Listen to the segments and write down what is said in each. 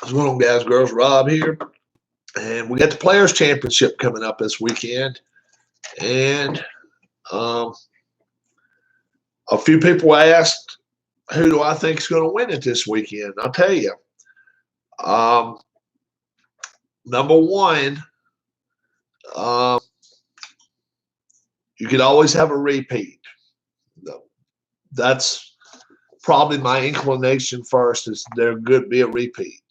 What's going on, guys, girls? Rob here. And we got the Players' Championship coming up this weekend. And a few people asked, who do I think is going to win it this weekend? I'll tell you. Number one, you could always have a repeat. That's probably my inclination first, is there could be a repeat.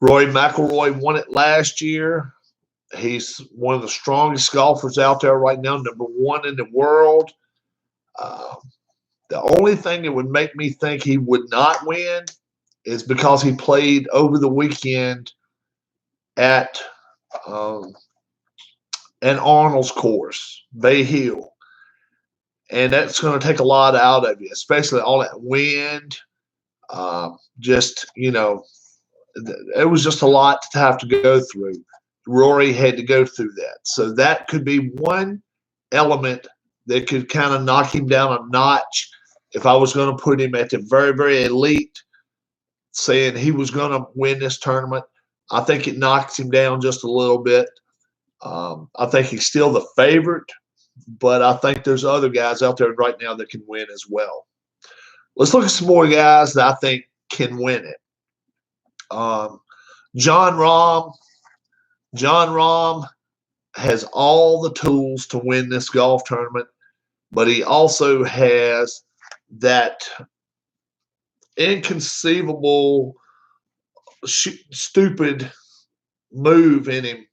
Rory McIlroy won it last year. He's one of the strongest golfers out there right now, number one in the world. The only thing that would make me think he would not win is because he played over the weekend at Arnold's course, Bay Hill. And that's going to take a lot out of you, especially all that wind. It was just a lot to have to go through. Rory had to go through that. So that could be one element that could kind of knock him down a notch if I was going to put him at the very, very elite, saying he was going to win this tournament. I think it knocks him down just a little bit. I think he's still the favorite, but I think there's other guys out there right now that can win as well. Let's look at some more guys that I think can win it. Jon Rahm. Jon Rahm has all the tools to win this golf tournament, but he also has that inconceivable, stupid move in him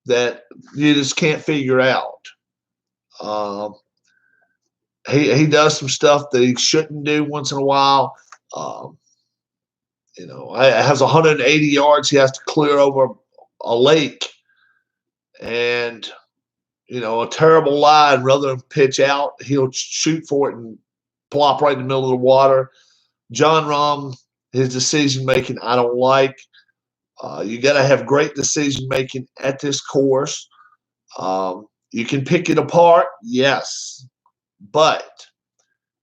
that you just can't figure out. He does some stuff that he shouldn't do once in a while. It has 180 yards he has to clear over a lake, and a terrible line. Rather than pitch out, he'll shoot for it and plop right in the middle of the water. Jon Rahm, his decision making, I don't like. You got to have great decision making at this course. You can pick it apart, yes, but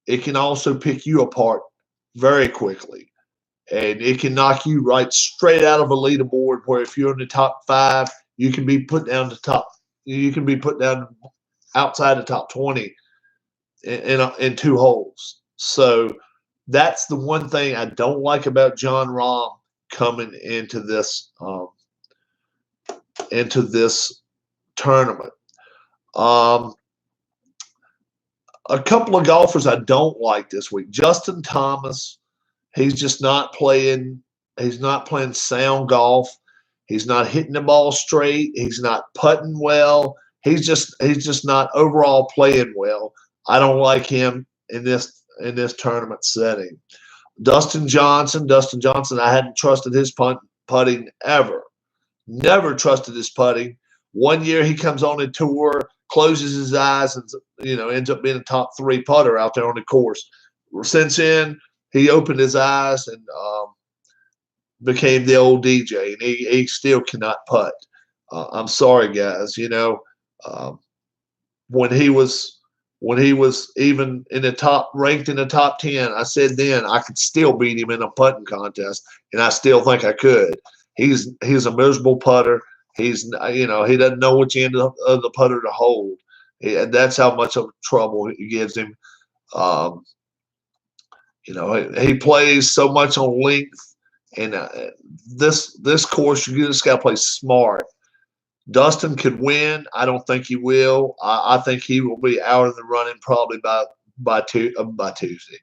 it can also pick you apart very quickly. And it can knock you right straight out of a leaderboard where if you're in the top 5, you can be put down outside the top 20 in 2 holes. So that's the one thing I don't like about Jon Rahm coming into this tournament. A couple of golfers I don't like this week. Justin Thomas. He's just not playing. He's not playing sound golf. He's not hitting the ball straight. He's not putting well. He's just not overall playing well. I don't like him in this tournament setting. Dustin Johnson. I hadn't trusted his putting ever. Never trusted his putting. One year he comes on a tour, closes his eyes, and ends up being a top 3 putter out there on the course. Since then, he opened his eyes and became the old DJ, and he still cannot putt. I'm sorry, guys. When he was even in the top, ranked in the top 10, I said then I could still beat him in a putting contest, and I still think I could. He's a miserable putter. He doesn't know which end of the putter to hold. And that's how much of trouble it gives him. He plays so much on length, and this course you just got to play smart. Dustin could win. I don't think he will. I think he will be out of the running probably by Tuesday,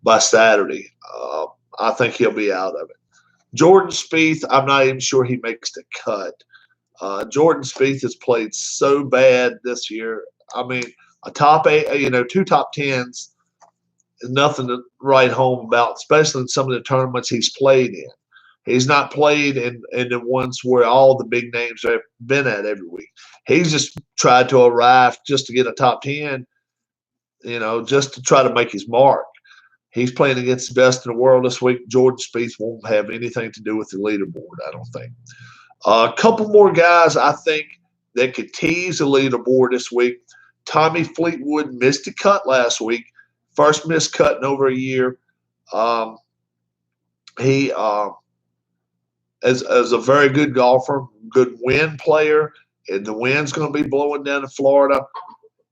by Saturday. I think he'll be out of it. Jordan Spieth, I'm not even sure he makes the cut. Jordan Spieth has played so bad this year. I mean, a top 8, 2 top 10s. Nothing to write home about, especially in some of the tournaments he's played in. He's not played in the ones where all the big names have been at every week. He's just tried to arrive just to get a top 10, just to try to make his mark. He's playing against the best in the world this week. Jordan Spieth won't have anything to do with the leaderboard, I don't think. A couple more guys I think that could tease the leaderboard this week. Tommy Fleetwood missed a cut last week. First missed cut in over a year. He as a very good golfer, good wind player, and the wind's going to be blowing down in Florida.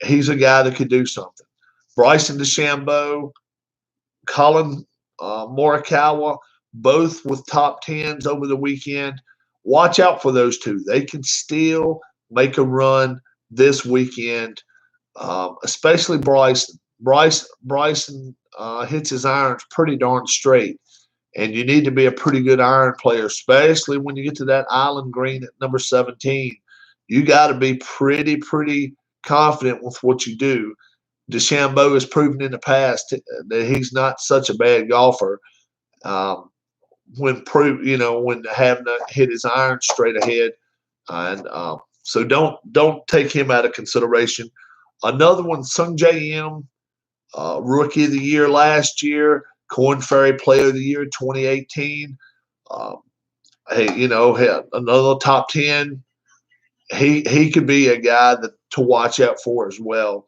He's a guy that could do something. Bryson DeChambeau, Colin Morikawa, both with top tens over the weekend. Watch out for those two. They can still make a run this weekend, especially Bryson. Bryson hits his irons pretty darn straight, and you need to be a pretty good iron player, especially when you get to that island green at number 17. You got to be pretty confident with what you do. DeChambeau has proven in the past that he's not such a bad golfer. When having to hit his iron straight ahead, and so don't take him out of consideration. Another one, Sung J M, Rookie of the Year last year, Korn Ferry Player of the Year 2018. Had another top 10. He could be a guy to watch out for as well.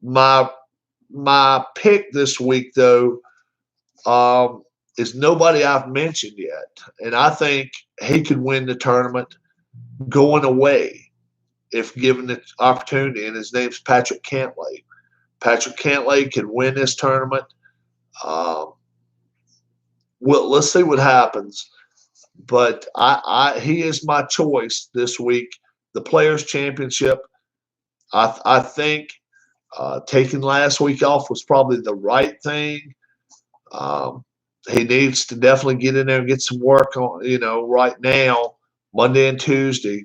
My pick this week though is nobody I've mentioned yet, and I think he could win the tournament going away if given the opportunity. And his name's Patrick Cantlay. Patrick Cantlay can win this tournament. Well, let's see what happens. But he is my choice this week. The Players Championship. I think taking last week off was probably the right thing. He needs to definitely get in there and get some work on, right now, Monday and Tuesday.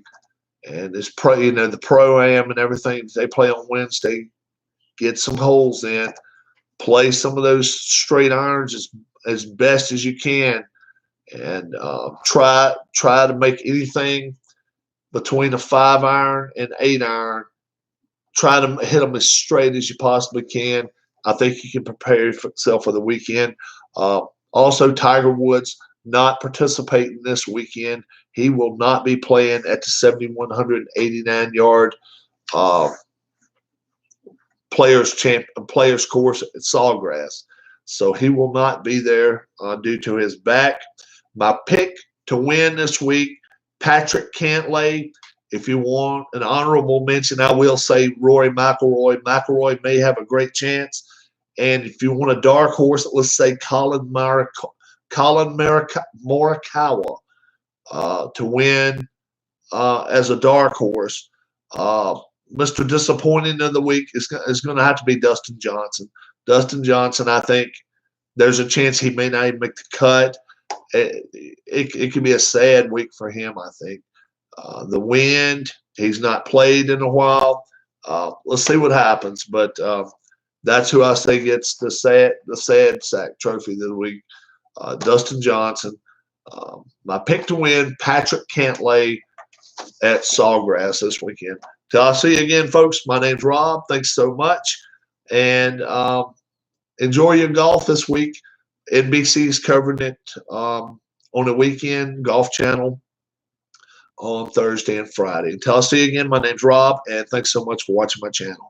And this the pro-am and everything they play on Wednesday. Get some holes in, play some of those straight irons as best as you can, and try to make anything between a 5-iron and 8-iron. Try to hit them as straight as you possibly can. I think you can prepare yourself for the weekend. Also, Tiger Woods not participating this weekend. He will not be playing at the 7,189-yard players course at Sawgrass. So he will not be there due to his back. My pick to win this week, Patrick Cantlay. If you want an honorable mention, I will say Rory McIlroy. McIlroy may have a great chance. And if you want a dark horse, let's say Colin Morikawa to win as a dark horse. Mr. Disappointing of the week is going to have to be Dustin Johnson. Dustin Johnson, I think there's a chance he may not even make the cut. It could be a sad week for him, I think. The wind, he's not played in a while. Let's see what happens. But that's who I say gets the sad sack trophy this week. Dustin Johnson. My pick to win, Patrick Cantlay at Sawgrass this weekend. Till I see you again, folks, my name's Rob. Thanks so much. And enjoy your golf this week. NBC's covering it on the weekend, Golf Channel on Thursday and Friday. Until I see you again, my name's Rob, and thanks so much for watching my channel.